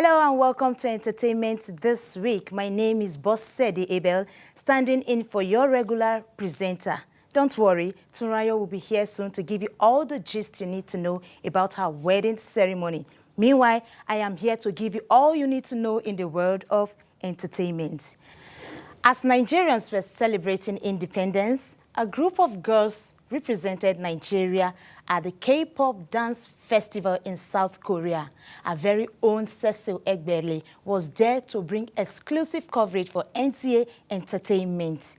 Hello and welcome to Entertainment This Week. My name is Cecil Egbele, standing in for your regular presenter. Don't worry, Tunrayo will be here soon to give you all the gist you need to know about her wedding ceremony. Meanwhile, I am here to give you all you need to know in the world of entertainment. As Nigerians were celebrating independence, a group of girls represented Nigeria at the K-pop dance festival in South Korea. Our very own Cecil Egbele was there to bring exclusive coverage for NTA Entertainment.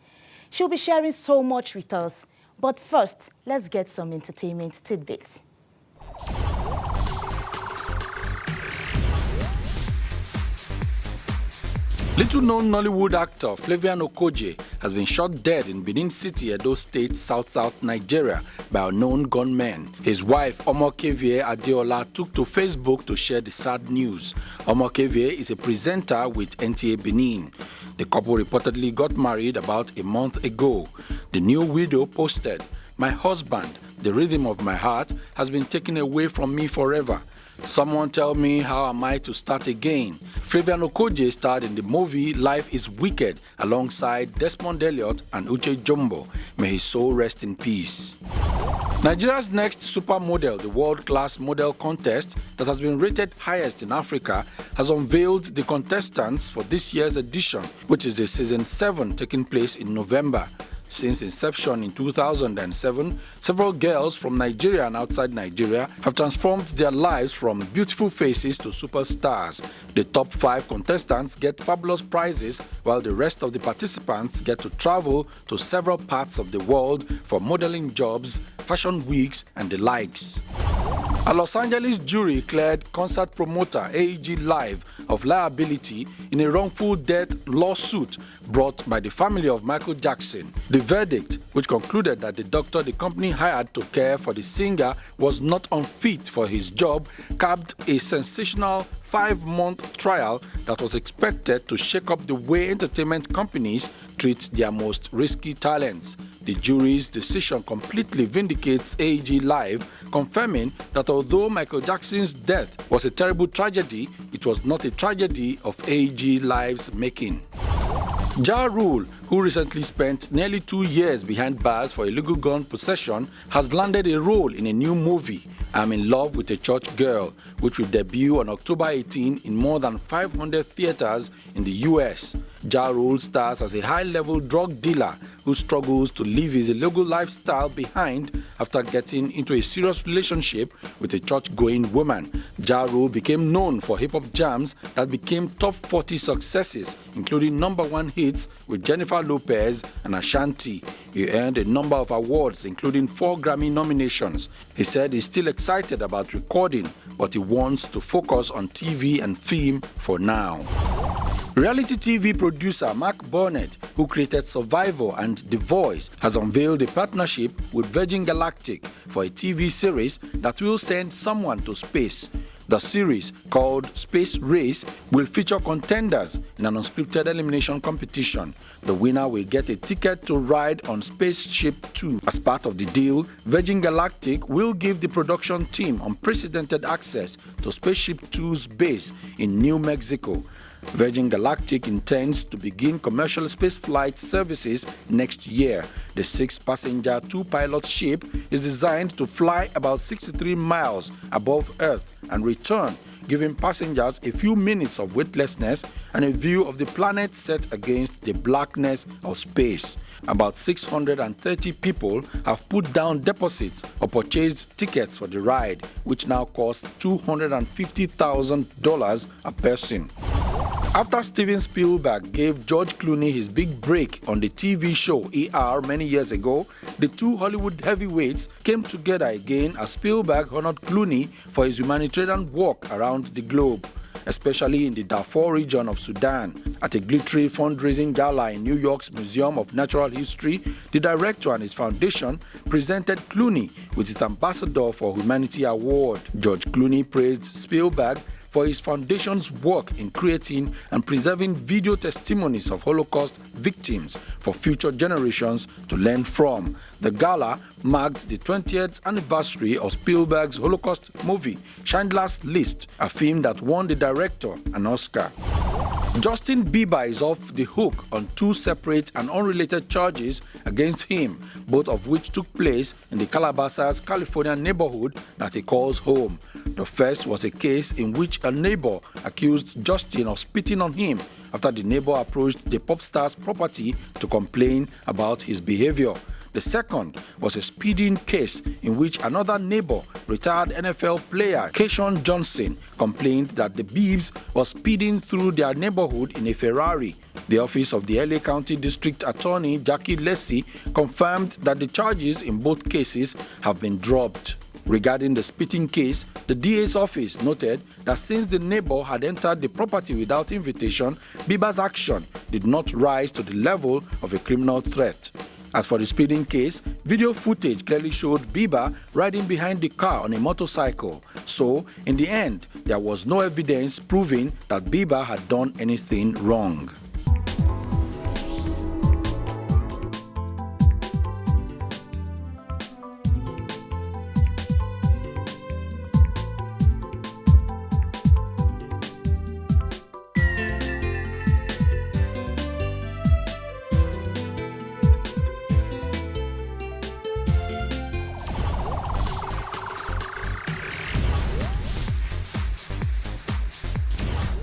She'll be sharing so much with us. But first, let's get some entertainment tidbits. Little-known Nollywood actor Flavian Okoje has been shot dead in Benin City, Edo State, South Nigeria by unknown gunmen. His wife, Omokevie Adeola, took to Facebook to share the sad news. Omokevie is a presenter with NTA Benin. The couple reportedly got married about a month ago. The new widow posted, "My husband, the rhythm of my heart, has been taken away from me forever. Someone tell me, how am I to start again?" Flavian Okoje starred in the movie Life is Wicked alongside Desmond Elliott and Uche Jumbo. May his soul rest in peace. Nigeria's next supermodel, the world-class model contest that has been rated highest in Africa, has unveiled the contestants for this year's edition, which is the season 7 taking place in November. Since inception in 2007, several girls from Nigeria and outside Nigeria have transformed their lives from beautiful faces to superstars. The top 5 contestants get fabulous prizes, while the rest of the participants get to travel to several parts of the world for modeling jobs, fashion weeks, and the likes. A Los Angeles jury cleared concert promoter AEG Live of liability in a wrongful death lawsuit brought by the family of Michael Jackson. The verdict, which concluded that the doctor the company hired to care for the singer was not unfit for his job, capped a sensational 5-month trial that was expected to shake up the way entertainment companies treat their most risky talents. The jury's decision completely vindicates AEG Live, confirming that although Michael Jackson's death was a terrible tragedy, it was not a tragedy of AEG Live's making. Ja Rule, who recently spent nearly 2 years behind bars for illegal gun possession, has landed a role in a new movie, I'm in Love with a Church Girl, which will debut on October 18 in more than 500 theaters in the US. Ja Rule stars as a high-level drug dealer who struggles to leave his illegal lifestyle behind after getting into a serious relationship with a church-going woman. Ja Rule became known for hip-hop jams that became top 40 successes, including #1 hits with Jennifer Lopez and Ashanti. He earned a number of awards, including 4 Grammy nominations. He said he's still excited about recording, but he wants to focus on TV and film for now. Reality TV producer Mark Burnett, who created Survivor and The Voice, has unveiled a partnership with Virgin Galactic for a TV series that will send someone to space. The series, called Space Race, will feature contenders in an unscripted elimination competition. The winner will get a ticket to ride on Spaceship 2. As part of the deal, Virgin Galactic will give the production team unprecedented access to Spaceship 2's base in New Mexico. Virgin Galactic intends to begin commercial spaceflight services next year. The 6-passenger, 2-pilot ship is designed to fly about 63 miles above Earth and return, giving passengers a few minutes of weightlessness and a view of the planet set against the blackness of space. About 630 people have put down deposits or purchased tickets for the ride, which now costs $250,000 a person. After Steven Spielberg gave George Clooney his big break on the TV show ER many years ago, the two Hollywood heavyweights came together again as Spielberg honored Clooney for his humanitarian work around the globe, especially in the Darfur region of Sudan. At a glittery fundraising gala in New York's Museum of Natural History, the director and his foundation presented Clooney with his Ambassador for Humanity award. George Clooney praised Spielberg, for his foundation's work in creating and preserving video testimonies of Holocaust victims for future generations to learn from. The gala marked the 20th anniversary of Spielberg's Holocaust movie, Schindler's List, a film that won the director an Oscar. Justin Bieber is off the hook on 2 separate and unrelated charges against him, both of which took place in the Calabasas, California neighborhood that he calls home. The first was a case in which a neighbor accused Justin of spitting on him after the neighbor approached the pop star's property to complain about his behavior. The second was a speeding case in which another neighbor, retired NFL player Keyshawn Johnson, complained that the Biebs was speeding through their neighborhood in a Ferrari. The office of the LA County District Attorney Jackie Lacey confirmed that the charges in both cases have been dropped. Regarding the spitting case, the DA's office noted that since the neighbor had entered the property without invitation, Bieber's action did not rise to the level of a criminal threat. As for the speeding case, video footage clearly showed Bieber riding behind the car on a motorcycle. So, in the end, there was no evidence proving that Bieber had done anything wrong.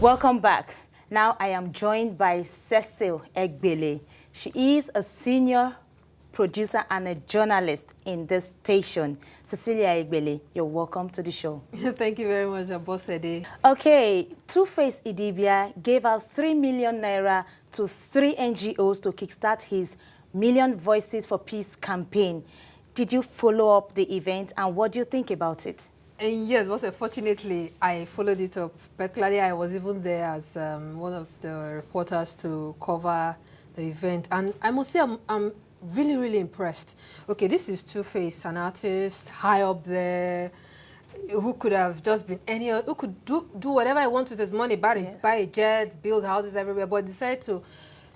Welcome back. Now I am joined by Cecil Egbele. She is a senior producer and a journalist in this station. Cecilia Egbele, you're welcome to the show. Thank you very much, Abosede. Okay, Two-Face Idibia gave out 3 million naira to 3 NGOs to kickstart his Million Voices for Peace campaign. Did you follow up the event, and what do you think about it? Yes, fortunately, I followed it up. Particularly, I was even there as one of the reporters to cover the event. And I must say, I'm really, really impressed. Okay, this is Two-Face, an artist, high up there, who could have just been who could do whatever I want with his money, buy a jet, build houses everywhere, but decided to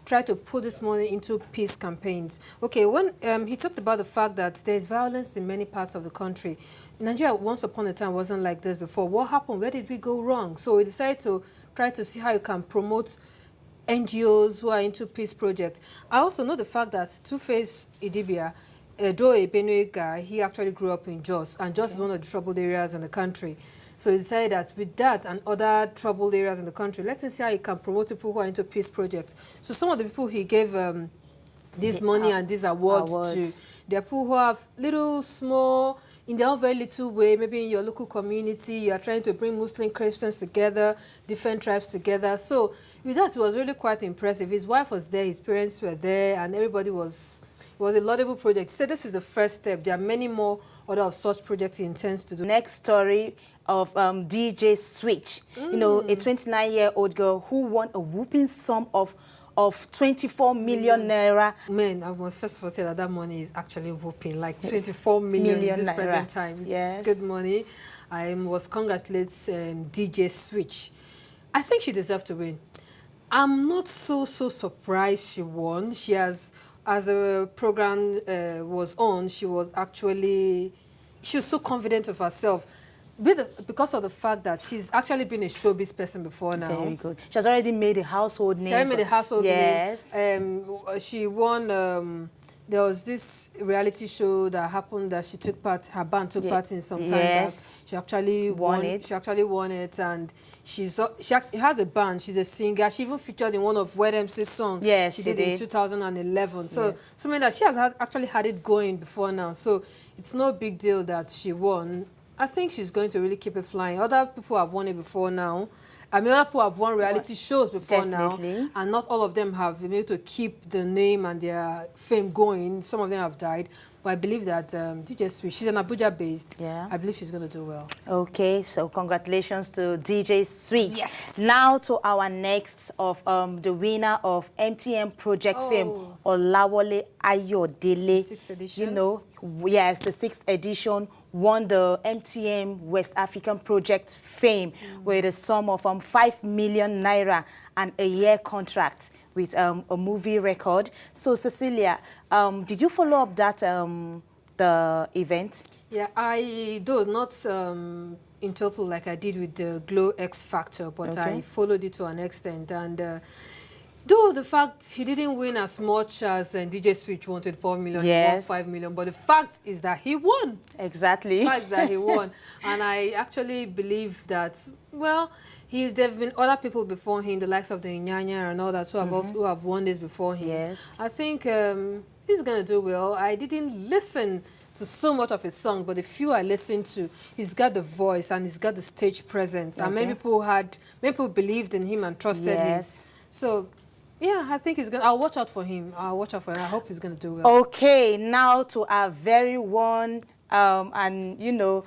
try to put this money into peace campaigns. Okay, when he talked about the fact that there's violence in many parts of the country. Nigeria, once upon a time, wasn't like this before. What happened? Where did we go wrong? So we decided to try to see how you can promote NGOs who are into peace projects. I also know the fact that Two-Face Idibia, though a Benue guy, he actually grew up in Jos, and Jos is one of the troubled areas in the country. So he decided that with that and other troubled areas in the country, let's see how he can promote people who are into peace projects. So some of the people he gave this money and these awards to, there are people who have little, small, in their own very little way, maybe in your local community, you are trying to bring Muslim Christians together, different tribes together. So with that, it was really quite impressive. His wife was there, his parents were there, and everybody was... It was a laudable project. He said this is the first step. There are many more other of such projects he intends to do. Next story of DJ Switch, you know, a 29-year-old girl who won a whooping sum of 24 million naira. Man, I must first of all say that money is actually whooping, like 24 million in this present time. It's good money. I must congratulate DJ Switch. I think she deserved to win. I'm not so surprised she won. She has... As the program was on, she was so confident of herself because of the fact that she's actually been a showbiz person before now. Very good. She has already made a household name. She already made a household yes. name. She won, there was this reality show that happened that she took part, her band took part in some time back. She actually won it. She actually won it, and she has a band. She's a singer. She even featured in one of Wed MC's songs. Yes, she did in 2011. So, something that she has actually had it going before now. So it's no big deal that she won. I think she's going to really keep it flying. Other people have won it before now. I mean, other people have won reality shows before Definitely. now, and not all of them have been able to keep the name and their fame going. Some of them have died. But I believe that DJ Sweet, she's an Abuja-based. Yeah. I believe she's going to do well. Okay, so congratulations to DJ Sweet. Yes. Now to our next of the winner of MTN Project Fame, Olawole Ayodele. 6th edition. You know, yes, the 6th edition won the MTN West African Project Fame with a sum of 5 million naira and a year contract with a movie record. So Cecilia, did you follow up that the event? Yeah, I do not in total like I did with the Glow X Factor, but I followed it to an extent. And though the fact he didn't win as much as DJ Switch wanted 4 million, he won 5 million, but the fact is that he won. Exactly. The fact that he won. And I actually believe that, well, there have been other people before him, the likes of the Inyanya and all that, who have won this before him. Yes. I think he's going to do well. I didn't listen to so much of his song, but the few I listened to, he's got the voice and he's got the stage presence. And many people believed in him and trusted him. So, yeah, I think he's going to, I'll watch out for him. I'll watch out for him. I hope he's going to do well. Okay, now to our very one, and you know,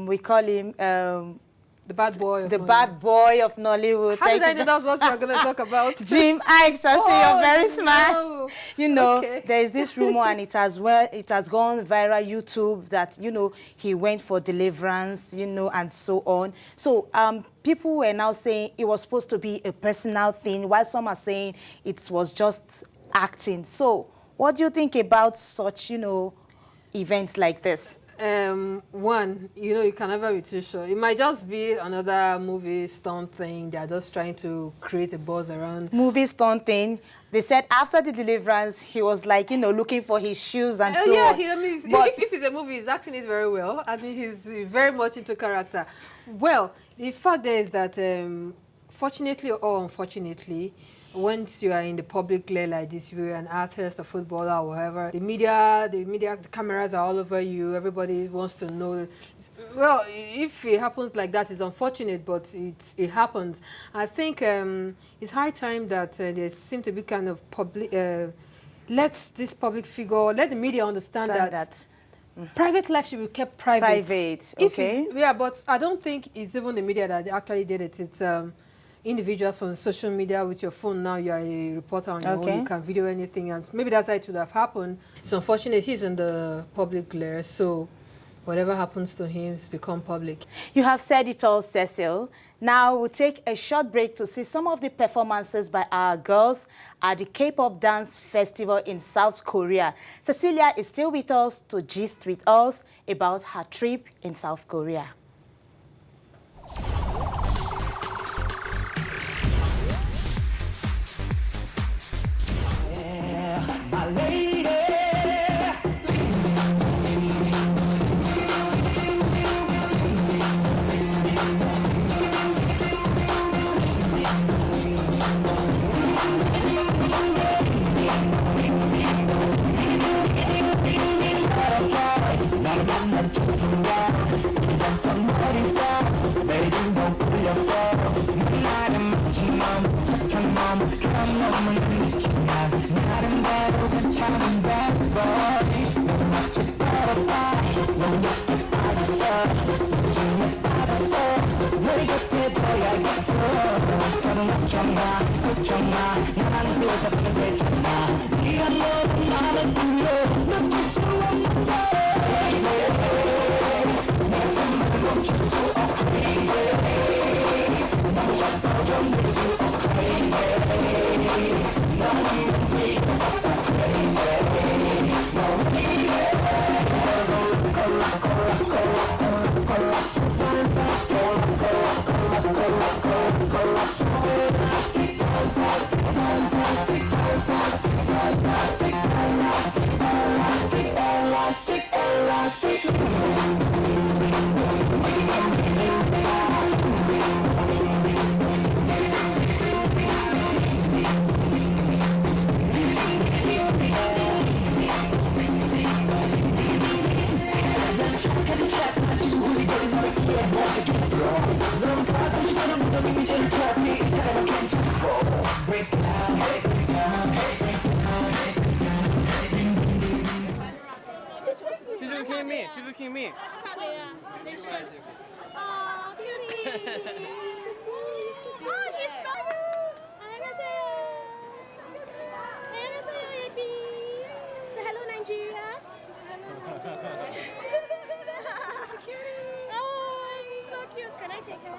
we call him the bad boy of the bad boy of Nollywood. How did I know that's what you were going to talk about? Jim Ix, I see you're very smart. No. You know, there is this rumor, and it has gone viral YouTube that, you know, he went for deliverance, you know, and so on. So people were now saying it was supposed to be a personal thing, while some are saying it was just acting. So what do you think about such, you know, events like this? One, you know, you can never be too sure. It might just be another movie stunt thing. They're just trying to create a buzz around. Movie stunt thing. They said after the deliverance, he was like, you know, looking for his shoes and so on. Yeah, I mean, if it's a movie, he's acting it very well. I think he's very much into character. Well, the fact is that, fortunately or unfortunately, once you are in the public glare like this, you're an artist, a footballer, or whatever, the cameras are all over you. Everybody wants to know. Well, if it happens like that, it's unfortunate, but it happens. I think it's high time that there seems to be kind of public. Let this public figure, let the media understand that. Private life should be kept private. Private, okay. Yeah, but I don't think it's even the media that actually did it. It's individuals from social media with your phone. Now you are a reporter on your own. You can video anything, and maybe that's how it would have happened. It's unfortunate he's in the public glare, so whatever happens to him has become public. You have said it all, Cecil. Now we'll take a short break to see some of the performances by our girls at the K-pop Dance Festival in South Korea. Cecilia is still with us to gist with us about her trip in South Korea. looking at me. She's looking at me. They should. Oh, cutie. Oh, she's cute. 안녕하세요. 안녕하세요, 예비. Say hello, Nigeria. Hello, Nigeria. Cutie. Oh, she's so cute. Can I take her?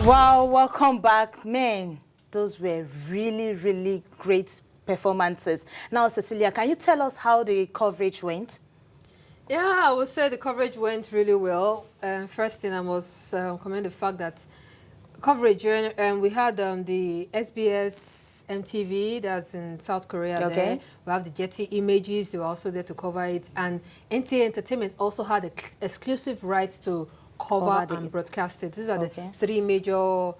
Wow, welcome back. Man, those were really, really great performances. Now, Cecilia, can you tell us how the coverage went? Yeah, I would say the coverage went really well. First thing, I must commend the fact that coverage, we had the SBS MTV, that's in South Korea. Okay. There. We have the Jetty Images, they were also there to cover it. And NTA Entertainment also had exclusive rights to cover and broadcast it. These are the three major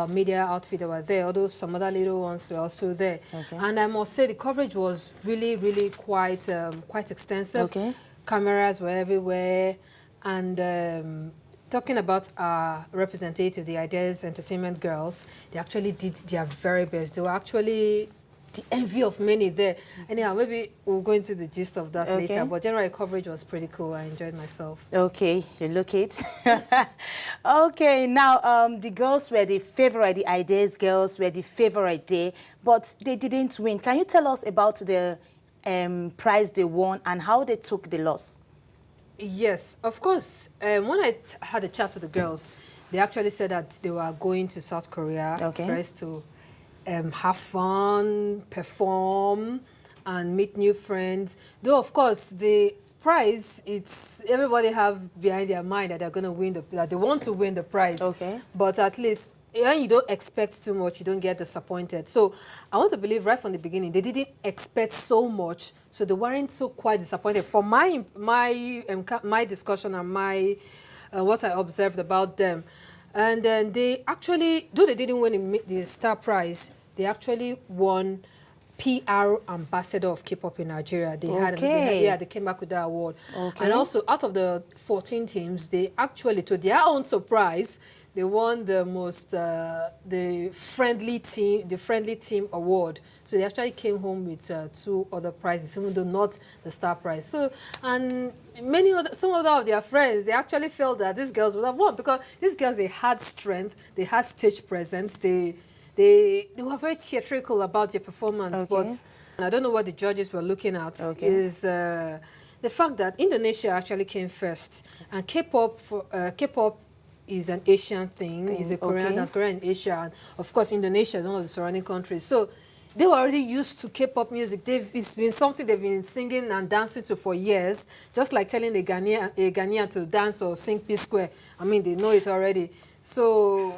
media outfits that were there, although some other little ones were also there. And I must say the coverage was really, really quite extensive. Cameras were everywhere. And talking about our representative, the Ideas Entertainment girls, they actually did their very best. They were actually the envy of many there. Anyhow, maybe we'll go into the gist of that later. But general coverage was pretty cool. I enjoyed myself. Okay, you look it. Okay, now the girls were the favorite, the Ideas girls were the favorite there, but they didn't win. Can you tell us about the prize they won and how they took the loss? Yes, of course. When I had a chat with the girls, they actually said that they were going to South Korea first to have fun, perform, and meet new friends. Though, of course, the prize, it's everybody have behind their mind that they're going to win that they want to win the prize. But at least when you don't expect too much, you don't get disappointed. So I want to believe right from the beginning, they didn't expect so much, so they weren't so quite disappointed. For my discussion and my what I observed about them, and then they actually, though they didn't win the Star Prize, they actually won PR ambassador of K-pop in Nigeria. They came back with that award. And also, out of the 14 teams, they actually, to their own surprise, they won the most the friendly team award. So they actually came home with 2 other prizes, even though not the Star Prize. So, and some of their friends, they actually felt that these girls would have won, because these girls, they had strength, they had stage presence, they were very theatrical about their performance. But I don't know what the judges were looking at is the fact that Indonesia actually came first, and K-pop is an Asian thing. It's a Korean, that's Korean in Asia, and of course Indonesia is one of the surrounding countries. So they were already used to K-pop music. It's been something they've been singing and dancing to for years, just like telling a Ghanaian to dance or sing P-Square. I mean, they know it already. So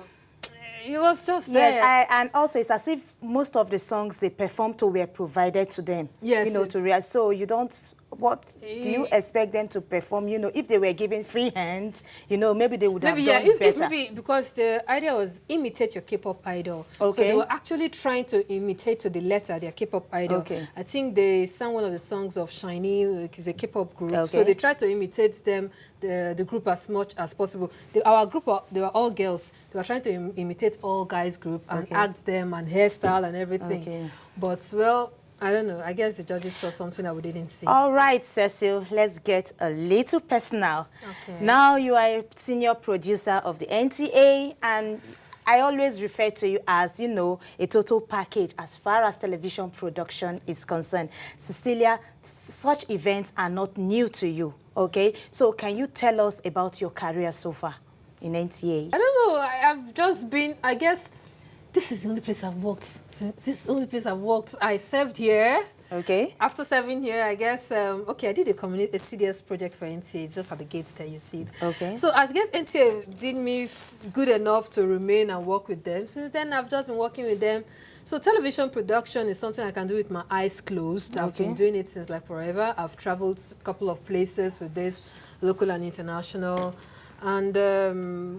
it was just there. Yes, and also it's as if most of the songs they performed to were provided to them. Yes. You know, to realize. So you don't, what do you expect them to perform? You know, if they were given free hands, you know, maybe they would have done better. Maybe because the idea was imitate your K-pop idol. So they were actually trying to imitate to the letter their K-pop idol. I think they sang one of the songs of Shiny, which is a K-pop group. So they tried to imitate them, the group, as much as possible. Our group, they were all girls. They were trying to imitate all guys group and act them and hairstyle and everything. But, well, I don't know. I guess the judges saw something that we didn't see. All right, Cecil, let's get a little personal. Now you are a senior producer of the NTA, and I always refer to you as, you know, a total package as far as television production is concerned. Cecilia, such events are not new to you, okay? So can you tell us about your career so far in NTA? I don't know. I've just been, I guess, this is the only place I've worked. This is the only place I've worked. I served here. After serving here, I guess, I did a CDS project for NTA. It's just at the gates there, you see it. So I guess NTA did me good enough to remain and work with them. Since then, I've just been working with them. So television production is something I can do with my eyes closed. I've been doing it since like forever. I've traveled a couple of places with this, local and international. And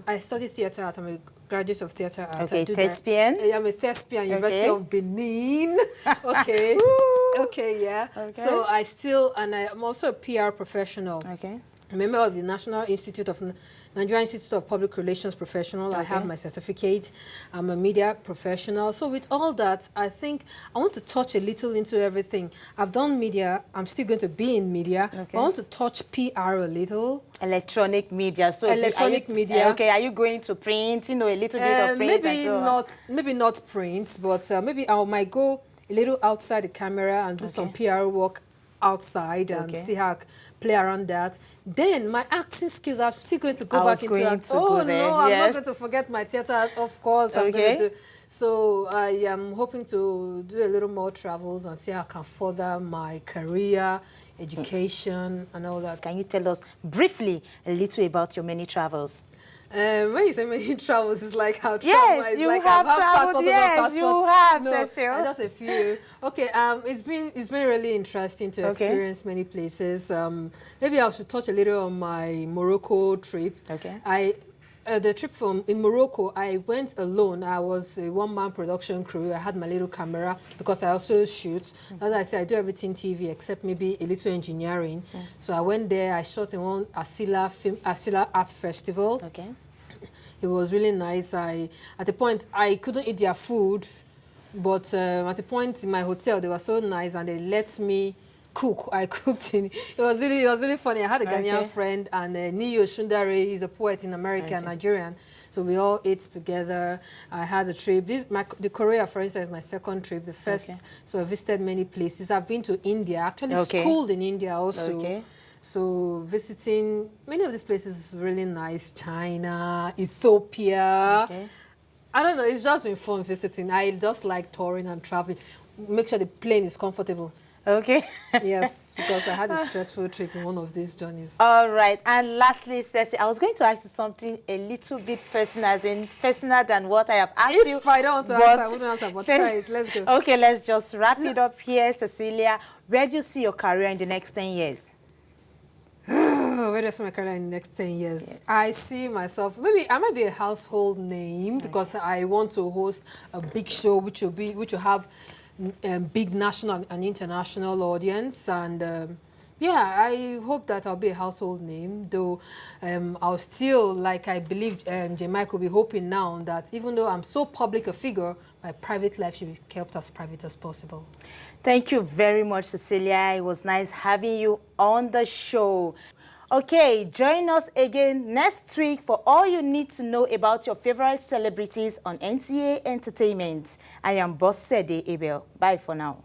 I studied theatre art. I'm a graduate of theatre art. Thespian? I'm a thespian, University of Benin. So I'm also a PR professional. A member of the Nigerian Institute of Public Relations professional. I have my certificate. I'm a media professional. So with all that, I think I want to touch a little into everything. I've done media. I'm still going to be in media. I want to touch PR a little. Electronic media. So electronic media. Are you going to print? You know, a little bit of print. Maybe not print, but maybe I might go a little outside the camera and do some PR work outside and see how I play around that. Then my acting skills, I'm still going to go back into acting. I'm not going to forget my theatre, of course. I'm going to. So I am hoping to do a little more travels and see how I can further my career, education, and all that. Can you tell us briefly a little about your many travels? When you say many travels, it's like how travel yes, is you like have I've traveled. Yes, you have, Cecil. Just a few. It's been really interesting to experience many places. Maybe I should touch a little on my Morocco trip. The trip in Morocco, I went alone. I was a one-man production crew. I had my little camera because I also shoot. As I said, I do everything TV except maybe a little engineering. So I went there. I shot in one Asila Art Festival. It was really nice. At the point, I couldn't eat their food, but at the point in my hotel, they were so nice and they let me cook. I cooked in. It was really funny. I had a Ghanaian friend and Niyo Shundare. He's a poet in America, Nigerian. So we all ate together. I had a trip. The Korea, for instance, is my second trip. The first, so I visited many places. I've been to India. Actually, schooled in India also. So visiting many of these places is really nice. China, Ethiopia. I don't know. It's just been fun visiting. I just like touring and traveling. Make sure the plane is comfortable. Okay. Yes, because I had a stressful trip in one of these journeys. All right. And lastly, Cecil, I was going to ask you something a little bit personal, as in personal than what I have asked you. If I don't want to answer, I wouldn't answer, but try it. Let's go. Okay, let's just wrap it up here, Cecilia. Where do you see your career in the next 10 years? Where do I see my career in the next 10 years? Yes. I see myself, maybe I might be a household name because I want to host a big show which will have big national and international audience. And yeah, I hope that I'll be a household name, though I'll still, like I believe J. Mike will be hoping now that even though I'm so public a figure, my private life should be kept as private as possible. Thank you very much, Cecilia. It was nice having you on the show. Okay, join us again next week for all you need to know about your favorite celebrities on NTA Entertainment. I am Boss Sede Ebel. Bye for now.